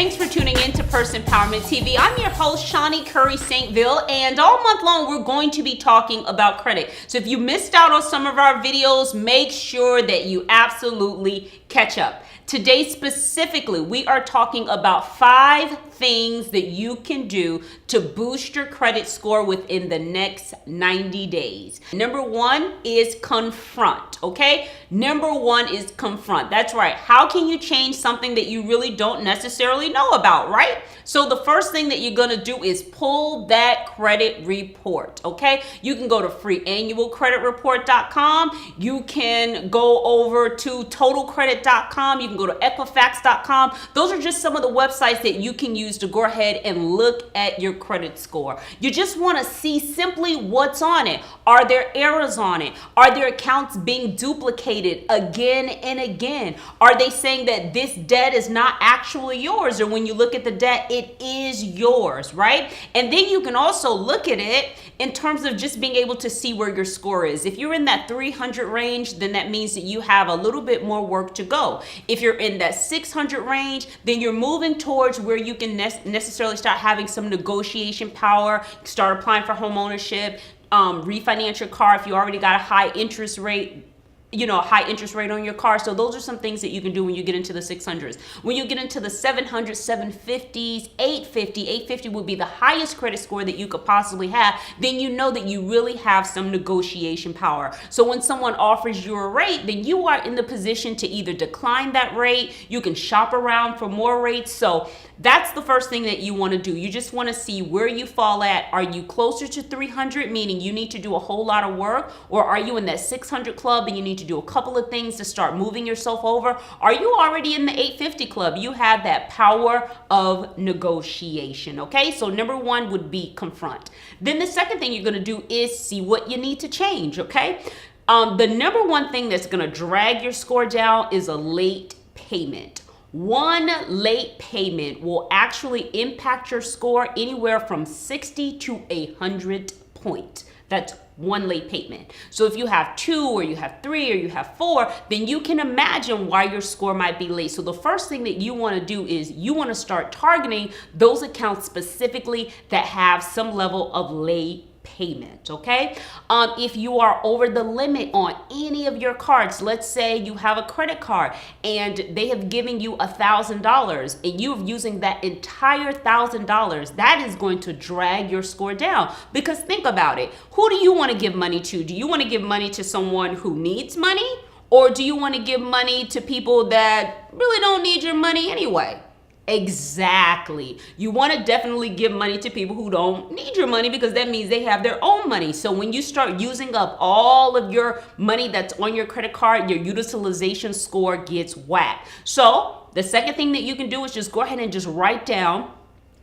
Thanks for tuning in to Person Empowerment TV. I'm your host, Shani Curry Saintville, and all month long, we're going to be talking about credit. So if you missed out on some of our videos, make sure that you absolutely catch up. Today specifically, we are talking about 5 things that you can do to boost your credit score within the next 90 days. Number 1 is confront, okay? Number 1 is confront. That's right. How can you change something that you really don't necessarily know about, right? So the first thing that you're going to do is pull that credit report, okay? You can go to freeannualcreditreport.com. You can go over to totalcredit.com. You can go to equifax.com. Those are just some of the websites that you can use to go ahead and look at your credit score. You just want to see simply what's on it. Are there errors on it? Are there accounts being duplicated again and again? Are they saying that this debt is not actually yours? Or when you look at the debt, it is yours, right? And then you can also look at it in terms of just being able to see where your score is. If you're in that 300 range, then that means that you have a little bit more work to go. If you're in that 600 range, then you're moving towards where you can necessarily start having some negotiation power, start applying for homeownership, refinance your car if you already got a high interest rate, high interest rate on your car. So those are some things that you can do when you get into the 600s. When you get into the 700s, 750s, 850 would be the highest credit score that you could possibly have. Then you know that you really have some negotiation power. So when someone offers you a rate, then you are in the position to either decline that rate, you can shop around for more rates. So that's the first thing that you want to do. You just want to see where you fall at. Are you closer to 300, meaning you need to do a whole lot of work? Or are you in that 600 club and you need to do a couple of things to start moving yourself over? Are you already in the 850 club? You have that power of negotiation, okay? So number 1 would be confront. Then the second thing you're going to do is see what you need to change, okay? The number 1 thing that's going to drag your score down is a late payment. One late payment will actually impact your score anywhere from 60 to 100 points. That's one late payment. So if you have 2 or you have 3 or you have 4, then you can imagine why your score might be late. So the first thing that you want to do is you want to start targeting those accounts specifically that have some level of late payment, okay? If you are over the limit on any of your cards, let's say you have a credit card and they have given you $1,000 and you're using that entire $1,000, that is going to drag your score down. Because think about it, who do you want to give money to? Do you want to give money to someone who needs money? Or do you want to give money to people that really don't need your money anyway? Exactly. You want to definitely give money to people who don't need your money because that means they have their own money. So when you start using up all of your money that's on your credit card, your utilization score gets whacked. So the second thing that you can do is just go ahead and just write down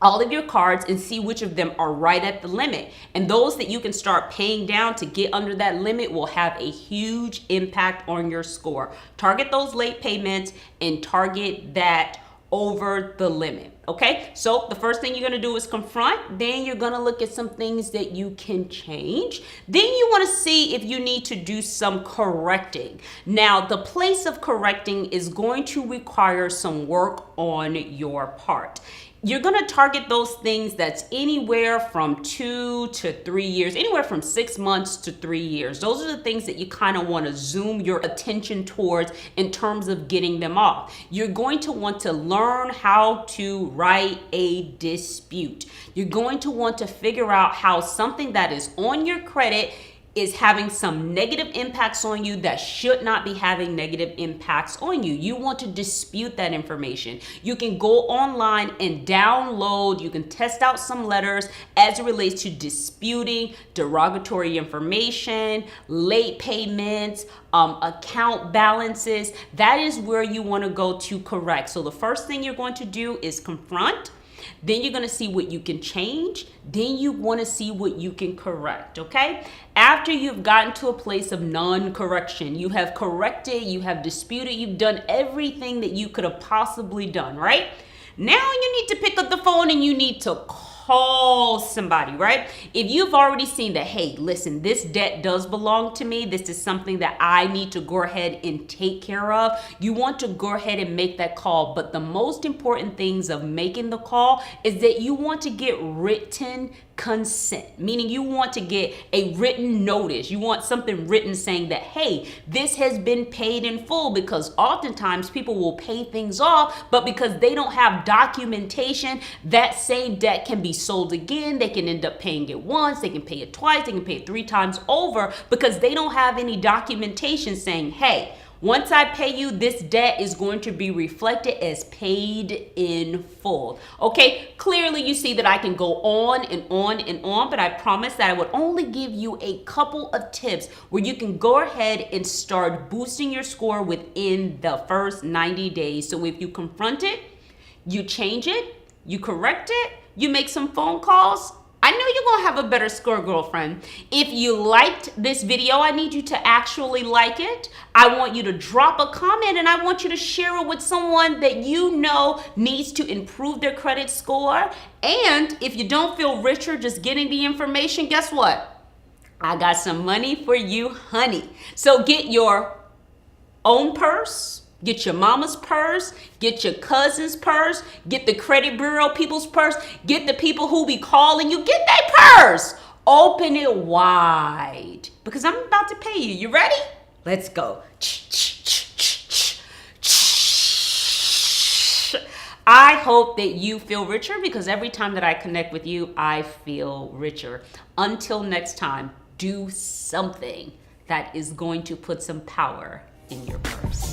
all of your cards and see which of them are right at the limit. And those that you can start paying down to get under that limit will have a huge impact on your score. Target those late payments and target that over the limit, okay? So the first thing you're gonna do is confront. Then you're gonna look at some things that you can change. Then you wanna see if you need to do some correcting. Now, the place of correcting is going to require some work on your part. You're going to target those things that's anywhere from 2 to 3 years, anywhere from 6 months to 3 years. Those are the things that you kind of want to zoom your attention towards in terms of getting them off. You're going to want to learn how to write a dispute. You're going to want to figure out how something that is on your credit is having some negative impacts on you that should not be having negative impacts on you. You want to dispute that information. You can go online and download, you can test out some letters as it relates to disputing derogatory information, late payments, account balances. That is where you want to go to correct. So the first thing you're going to do is confront. Then you're going to see what you can change. Then you want to see what you can correct, okay? After you've gotten to a place of non-correction, you have corrected, you have disputed, you've done everything that you could have possibly done, right? Now you need to pick up the phone and you need to call call somebody, right? If you've already seen that, hey, listen, this debt does belong to me, this is something that I need to go ahead and take care of, you want to go ahead and make that call. But the most important things of making the call is that you want to get written consent, meaning you want to get a written notice. You want something written saying that, hey, this has been paid in full, because oftentimes people will pay things off, but because they don't have documentation, that same debt can be sold again. They can end up paying it once, they can pay it twice, they can pay it 3 times over, because they don't have any documentation saying, hey, once I pay you, this debt is going to be reflected as paid in full. Okay, clearly you see that I can go on and on and on, but I promise that I would only give you a couple of tips where you can go ahead and start boosting your score within the first 90 days. So if you confront it, you change it, you correct it, you make some phone calls, I know you're going to have a better score, girlfriend. If you liked this video, I need you to actually like it. I want you to drop a comment, and I want you to share it with someone that you know needs to improve their credit score. And if you don't feel richer just getting the information, guess what? I got some money for you, honey. So get your own purse. Get your mama's purse, get your cousin's purse, get the credit bureau people's purse, get the people who be calling you, get their purse. Open it wide, because I'm about to pay you. You ready? Let's go. I hope that you feel richer, because every time that I connect with you, I feel richer. Until next time, do something that is going to put some power in your purse.